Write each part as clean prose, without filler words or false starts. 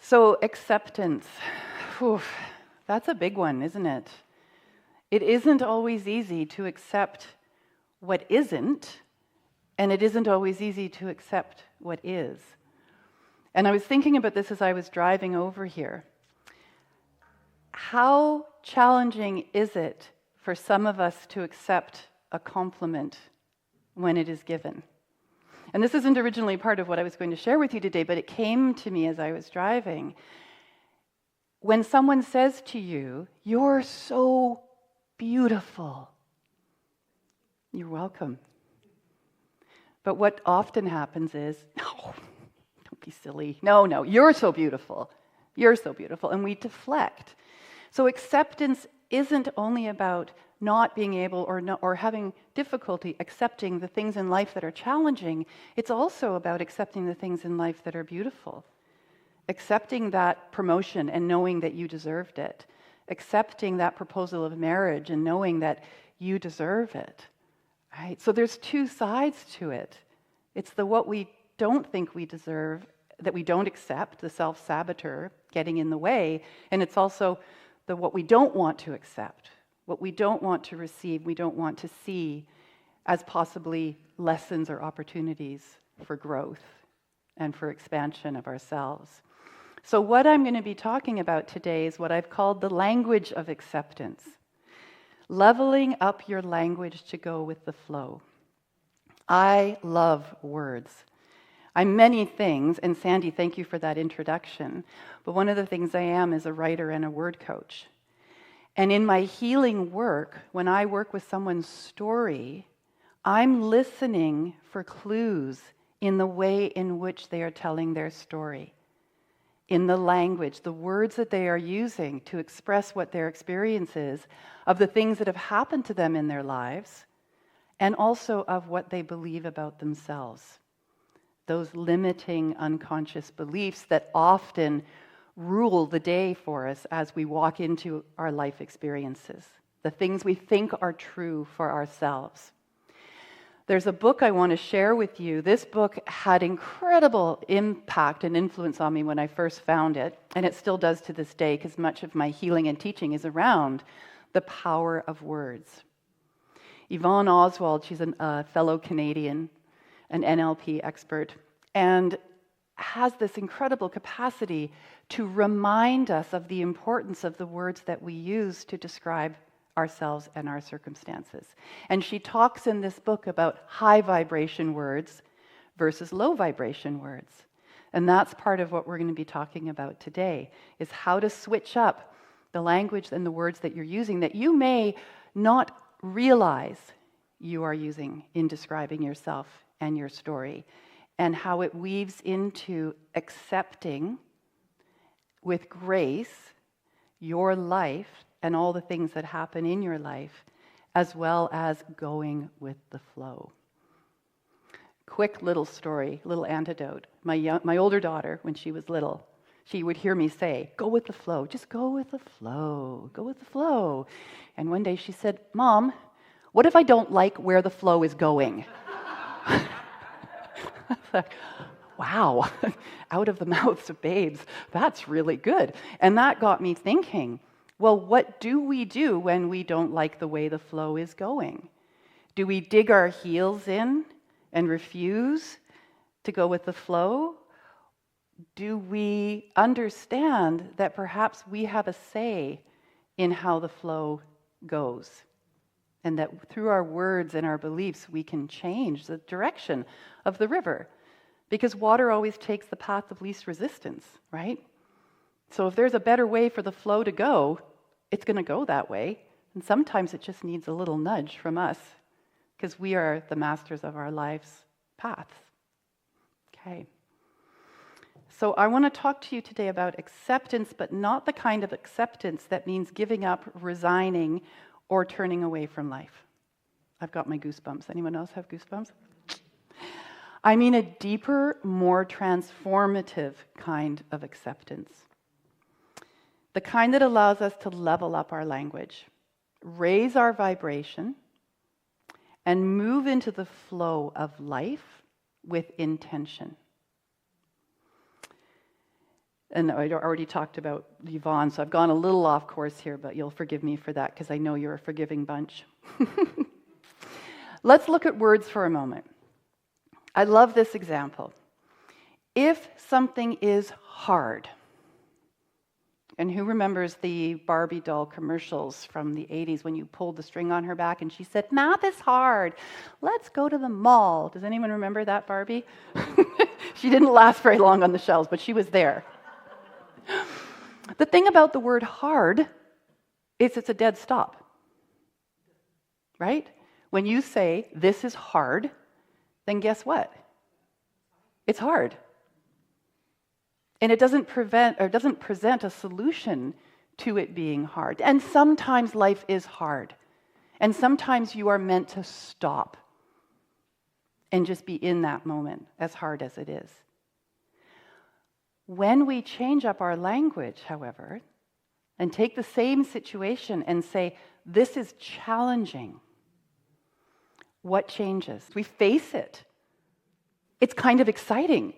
So acceptance, whew, that's a big one, isn't it? It isn't always easy to accept what isn't, and it isn't always easy to accept what is. And I was thinking about this as I was driving over here. How challenging is it for some of us to accept a compliment when it is given? And this isn't originally part of what I was going to share with you today, but it came to me as I was driving. When someone says to you, "You're so beautiful," you're welcome. But what often happens is, "No, don't be silly. No, you're so beautiful. You're so beautiful." And we deflect. So acceptance isn't only about not being able or having difficulty accepting the things in life that are challenging. It's also about accepting the things in life that are beautiful. Accepting that promotion and knowing that you deserved it. Accepting that proposal of marriage and knowing that you deserve it. Right? So there's two sides to it. It's the what we don't think we deserve, that we don't accept, the self-saboteur getting in the way, and it's also the what we don't want to accept, what we don't want to receive, we don't want to see as possibly lessons or opportunities for growth and for expansion of ourselves. So what I'm going to be talking about today is what I've called the language of acceptance. Leveling up your language to go with the flow. I love words. I'm many things, and Sandy, thank you for that introduction, but one of the things I am is a writer and a word coach. And in my healing work, when I work with someone's story, I'm listening for clues in the way in which they are telling their story, in the language, the words that they are using to express what their experience is of the things that have happened to them in their lives, and also of what they believe about themselves. Those limiting unconscious beliefs that often rule the day for us as we walk into our life experiences, the things we think are true for ourselves. There's a book I want to share with you. This book had incredible impact and influence on me when I first found it, and it still does to this day because much of my healing and teaching is around the power of words. Yvonne Oswald, she's a fellow Canadian, an NLP expert, and has this incredible capacity to remind us of the importance of the words that we use to describe ourselves and our circumstances. And she talks in this book about high vibration words versus low vibration words. And that's part of what we're going to be talking about today, is how to switch up the language and the words that you're using that you may not realize you are using in describing yourself and your story, and how it weaves into accepting with grace your life and all the things that happen in your life, as well as going with the flow. Quick little story, little antidote. My older daughter, when she was little, she would hear me say, "Go with the flow, just go with the flow, go with the flow." And one day she said, "Mom, what if I don't like where the flow is going?" I was like, wow, out of the mouths of babes, that's really good. And that got me thinking, well, what do we do when we don't like the way the flow is going? Do we dig our heels in and refuse to go with the flow? Do we understand that perhaps we have a say in how the flow goes? And that through our words and our beliefs, we can change the direction of the river. Because water always takes the path of least resistance, right? So if there's a better way for the flow to go, it's going to go that way. And sometimes it just needs a little nudge from us, because we are the masters of our life's paths. Okay. So I want to talk to you today about acceptance, but not the kind of acceptance that means giving up, resigning, or turning away from life. I've got my goosebumps. Anyone else have goosebumps? I mean a deeper, more transformative kind of acceptance. The kind that allows us to level up our language, raise our vibration, and move into the flow of life with intention. And I already talked about Yvonne, so I've gone a little off course here, but you'll forgive me for that because I know you're a forgiving bunch. Let's look at words for a moment. I love this example. If something is hard, and who remembers the Barbie doll commercials from the 80s when you pulled the string on her back and she said, "Math is hard. Let's go to the mall." Does anyone remember that Barbie? She didn't last very long on the shelves, but she was there. The thing about the word hard is it's a dead stop. Right? When you say, "This is hard," then guess what? It's hard. And it doesn't present a solution to it being hard. And sometimes life is hard. And sometimes you are meant to stop and just be in that moment, as hard as it is. When we change up our language, however, and take the same situation and say, "This is challenging," what changes? We face it. It's kind of exciting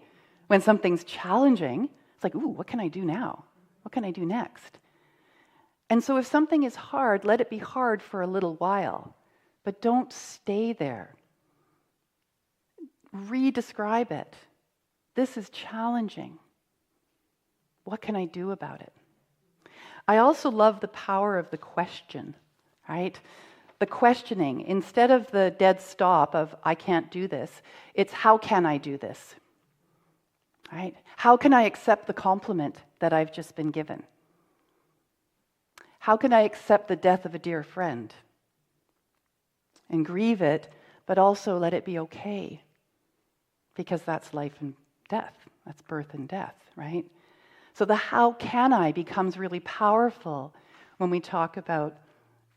when something's challenging. It's like, ooh, what can I do now? What can I do next? And so if something is hard, let it be hard for a little while, but don't stay there. Redescribe it. This is challenging. What can I do about it? I also love the power of the question, right? The questioning, instead of the dead stop of, "I can't do this," it's, "How can I do this?" Right? How can I accept the compliment that I've just been given? How can I accept the death of a dear friend and grieve it, but also let it be okay? Because that's life and death. That's birth and death, right? So the "how can I" becomes really powerful when we talk about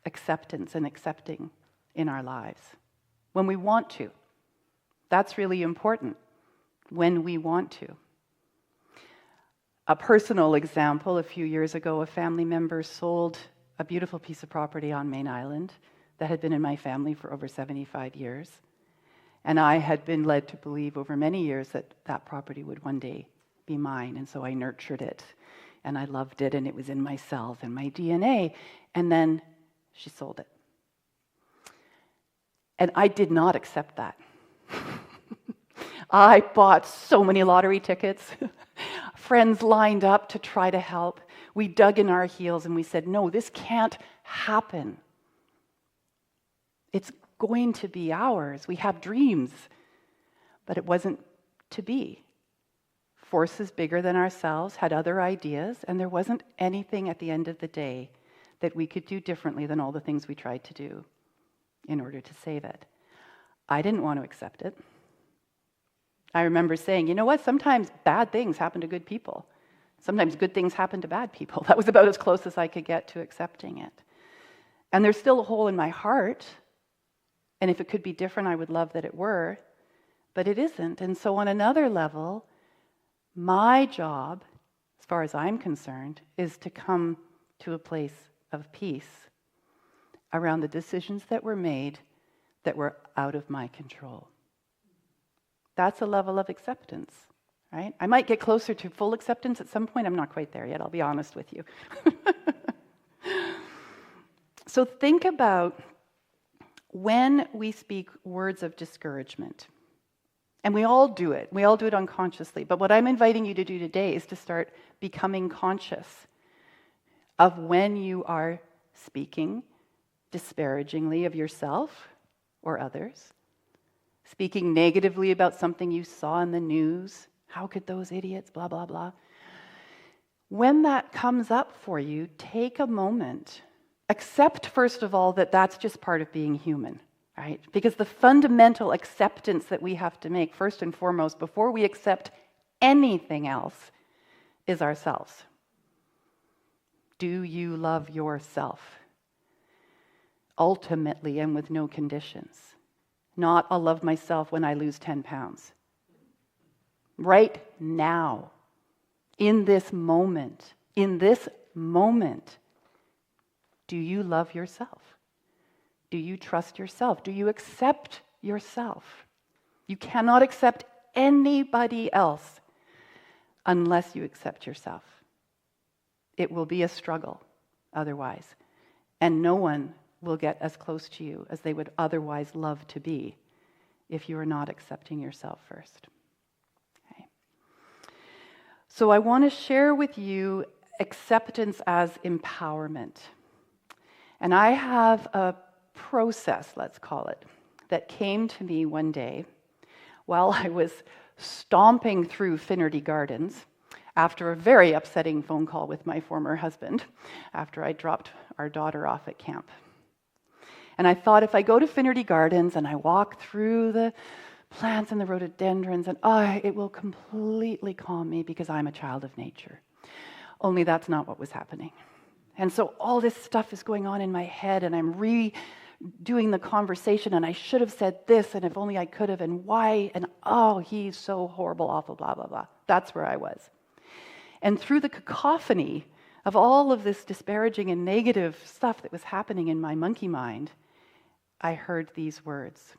acceptance and accepting in our lives. When we want to. That's really important. When we want to. A personal example, a few years ago, a family member sold a beautiful piece of property on Main Island that had been in my family for over 75 years. And I had been led to believe over many years that that property would one day be mine. And so I nurtured it, and I loved it, and it was in my cells and my DNA. And then she sold it. And I did not accept that. I bought so many lottery tickets. Friends lined up to try to help. We dug in our heels and we said, "No, this can't happen. It's going to be ours. We have dreams." But it wasn't to be. Forces bigger than ourselves had other ideas, and there wasn't anything at the end of the day that we could do differently than all the things we tried to do in order to save it. I didn't want to accept it. I remember saying, "You know what? Sometimes bad things happen to good people. Sometimes good things happen to bad people." That was about as close as I could get to accepting it. And there's still a hole in my heart. And if it could be different, I would love that it were. But it isn't. And so on another level, my job, as far as I'm concerned, is to come to a place of peace around the decisions that were made that were out of my control. That's a level of acceptance, right? I might get closer to full acceptance at some point. I'm not quite there yet, I'll be honest with you. So think about when we speak words of discouragement. And we all do it. We all do it unconsciously. But what I'm inviting you to do today is to start becoming conscious of when you are speaking disparagingly of yourself or others, speaking negatively about something you saw in the news. How could those idiots, blah, blah, blah. When that comes up for you, take a moment. Accept, first of all, that that's just part of being human, right? Because the fundamental acceptance that we have to make, first and foremost, before we accept anything else, is ourselves. Do you love yourself? Ultimately and with no conditions. Not, "I'll love myself when I lose 10 pounds. Right now, in this moment, do you love yourself? Do you trust yourself? Do you accept yourself? You cannot accept anybody else unless you accept yourself. It will be a struggle otherwise. And no one will get as close to you as they would otherwise love to be if you are not accepting yourself first. Okay. So I want to share with you acceptance as empowerment. And I have a process, let's call it, that came to me one day while I was stomping through Finnerty Gardens after a very upsetting phone call with my former husband after I dropped our daughter off at camp. And I thought, if I go to Finnerty Gardens and I walk through the plants and the rhododendrons, and it will completely calm me because I'm a child of nature. Only that's not what was happening. And so all this stuff is going on in my head, and I'm redoing the conversation, and I should have said this, and if only I could have, and why, and he's so horrible, awful, blah, blah, blah. That's where I was. And through the cacophony of all of this disparaging and negative stuff that was happening in my monkey mind, I heard these words: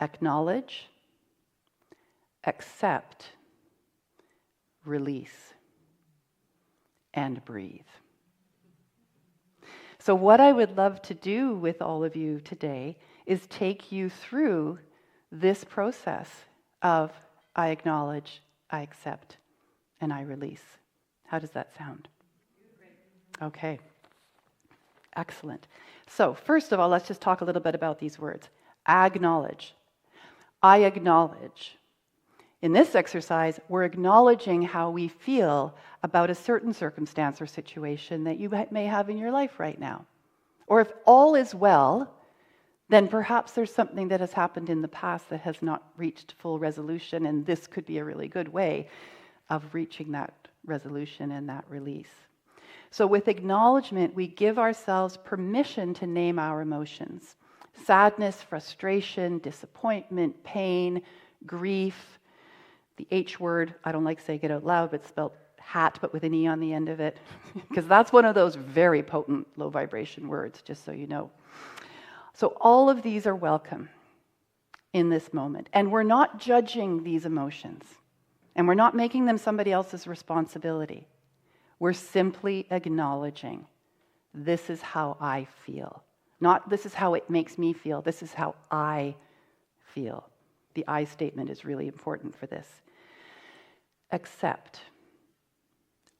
acknowledge, accept, release, and breathe. So what I would love to do with all of you today is take you through this process of I acknowledge, I accept, and I release. How does that sound? Okay. Excellent. So first of all, let's just talk a little bit about these words. Acknowledge. I acknowledge. In this exercise, we're acknowledging how we feel about a certain circumstance or situation that you may have in your life right now. Or if all is well, then perhaps there's something that has happened in the past that has not reached full resolution, and this could be a really good way of reaching that resolution and that release. So with acknowledgement, we give ourselves permission to name our emotions. Sadness, frustration, disappointment, pain, grief. The H word, I don't like saying it out loud, but spelled hat, but with an E on the end of it, because that's one of those very potent low vibration words, just so you know. So all of these are welcome in this moment. And we're not judging these emotions. And we're not making them somebody else's responsibility. We're simply acknowledging, this is how I feel. Not this is how it makes me feel, this is how I feel. The I statement is really important for this. Accept.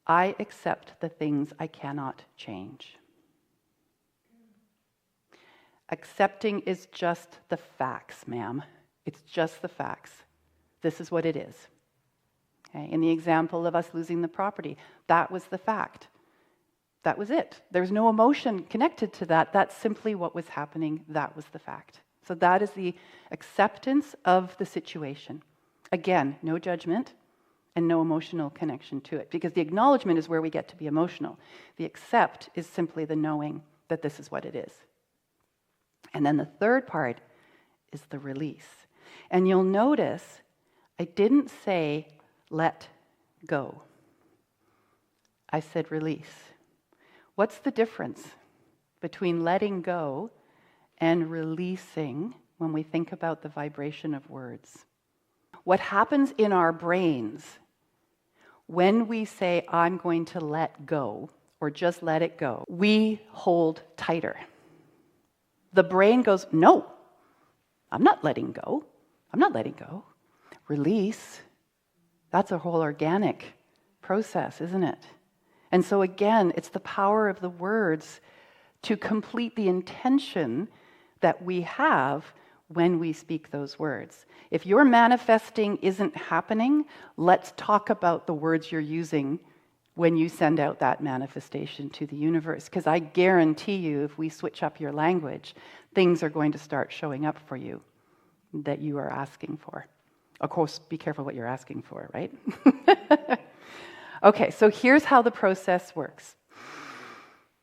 I accept the things I cannot change. Accepting is just the facts, ma'am. It's just the facts. This is what it is. Okay? In the example of us losing the property, that was the fact. That was it. There's no emotion connected to that. That's simply what was happening. That was the fact. So that is the acceptance of the situation. Again, no judgment and no emotional connection to it, because the acknowledgement is where we get to be emotional. The accept is simply the knowing that this is what it is. And then the third part is the release. And you'll notice I didn't say let go. I said release. What's the difference between letting go and releasing when we think about the vibration of words? What happens in our brains when we say, I'm going to let go, or just let it go, we hold tighter. The brain goes, no, I'm not letting go. I'm not letting go. Release. That's a whole organic process, isn't it? And so again, it's the power of the words to complete the intention that we have when we speak those words. If your manifesting isn't happening, let's talk about the words you're using when you send out that manifestation to the universe. Because I guarantee you, if we switch up your language, things are going to start showing up for you that you are asking for. Of course, be careful what you're asking for, right? Okay, so here's how the process works.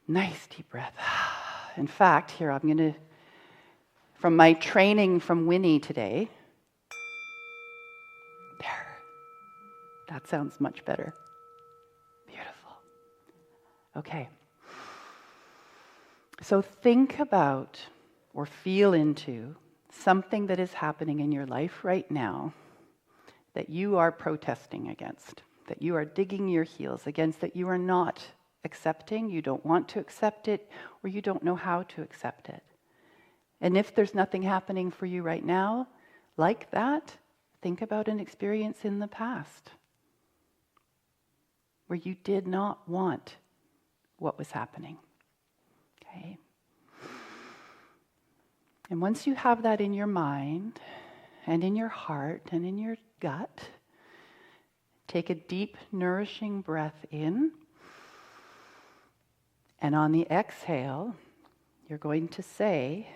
Nice deep breath. In fact, here I'm going to, from my training from Winnie today, there. That sounds much better. Beautiful. Okay. So think about or feel into something that is happening in your life right now that you are protesting against, that you are digging your heels against, that you are not accepting, you don't want to accept it, or you don't know how to accept it. And if there's nothing happening for you right now like that, think about an experience in the past where you did not want what was happening. Okay? And once you have that in your mind and in your heart and in your gut, take a deep, nourishing breath in. And on the exhale, you're going to say,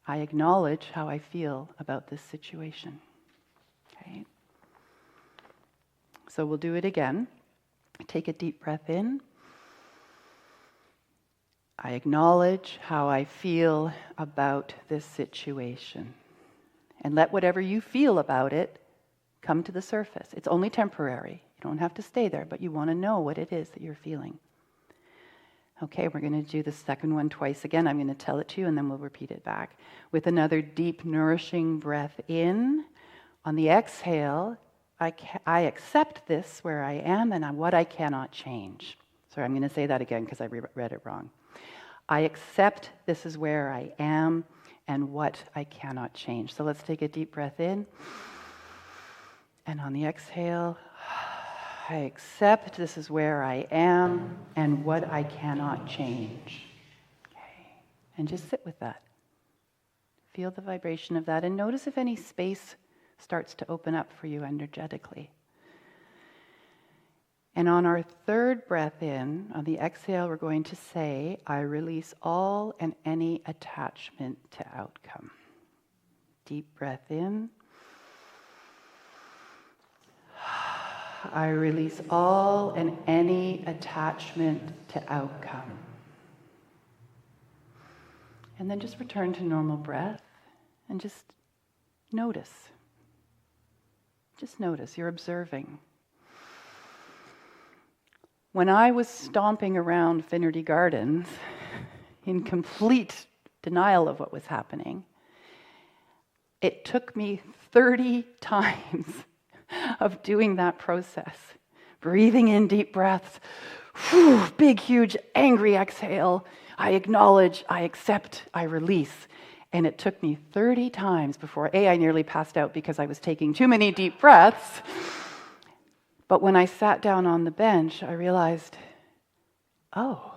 I acknowledge how I feel about this situation. Okay? So we'll do it again. Take a deep breath in. I acknowledge how I feel about this situation. And let whatever you feel about it come to the surface. It's only temporary. You don't have to stay there, but you want to know what it is that you're feeling. Okay, we're going to do the second one twice again. I'm going to tell it to you and then we'll repeat it back. With another deep, nourishing breath in. On the exhale, I accept this where I am and what I cannot change. Sorry, I'm going to say that again because I read it wrong. I accept this is where I am and what I cannot change. So let's take a deep breath in. And on the exhale, I accept this is where I am and what I cannot change. Okay. And just sit with that. Feel the vibration of that and notice if any space starts to open up for you energetically. And on our third breath in, on the exhale, we're going to say, I release all and any attachment to outcome. Deep breath in. I release all and any attachment to outcome. And then just return to normal breath and just notice. Just notice, you're observing. When I was stomping around Finnerty Gardens in complete denial of what was happening, it took me 30 times of doing that process. Breathing in deep breaths, big, huge, angry exhale. I acknowledge, I accept, I release. And it took me 30 times before, I nearly passed out because I was taking too many deep breaths. But when I sat down on the bench, I realized, oh,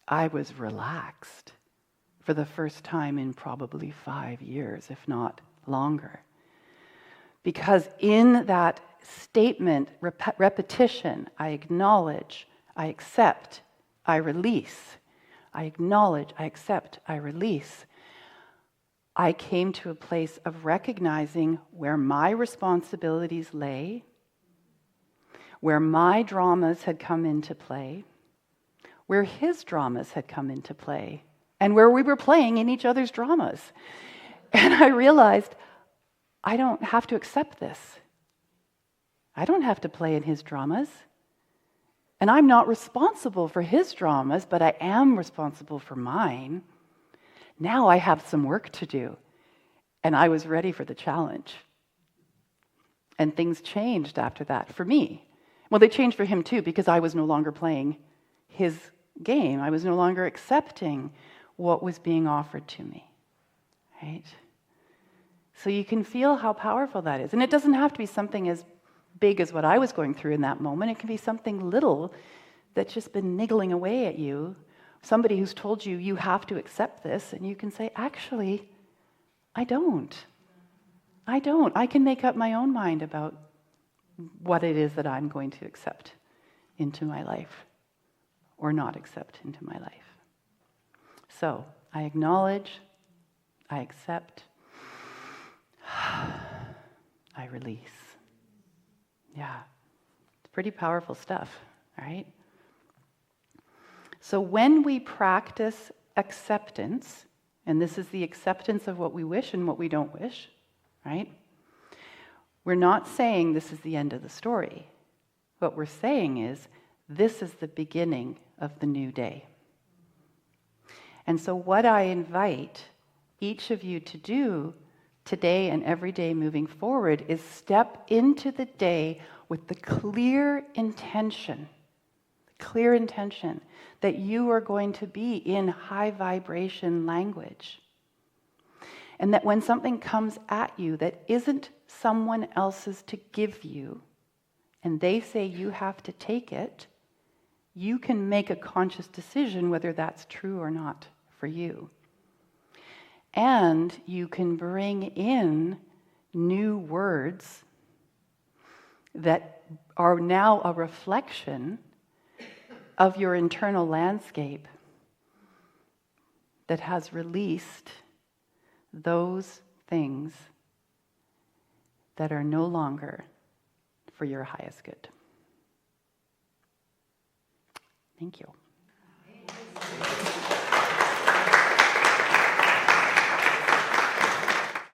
I was relaxed for the first time in probably 5 years, if not longer. Because in that statement, repetition, I acknowledge, I accept, I release. I acknowledge, I accept, I release. I came to a place of recognizing where my responsibilities lay, where my dramas had come into play, where his dramas had come into play, and where we were playing in each other's dramas. And I realized, I don't have to accept this. I don't have to play in his dramas. And I'm not responsible for his dramas, but I am responsible for mine. Now I have some work to do. And I was ready for the challenge. And things changed after that for me. Well, they changed for him too, because I was no longer playing his game. I was no longer accepting what was being offered to me. Right? So you can feel how powerful that is. And it doesn't have to be something as big as what I was going through in that moment. It can be something little that's just been niggling away at you. Somebody who's told you, you have to accept this. And you can say, actually, I don't. I can make up my own mind about what it is that I'm going to accept into my life or not accept into my life. So I acknowledge, I accept, I release. Yeah, it's pretty powerful stuff, right? So when we practice acceptance, and this is the acceptance of what we wish and what we don't wish, right? We're not saying this is the end of the story. What we're saying is, this is the beginning of the new day. And so what I invite each of you to do today and every day moving forward is step into the day with the clear intention that you are going to be in high vibration language. And that when something comes at you that isn't someone else's to give you, and they say you have to take it, you can make a conscious decision whether that's true or not for you. And you can bring in new words that are now a reflection of your internal landscape that has released those things that are no longer for your highest good. Thank you.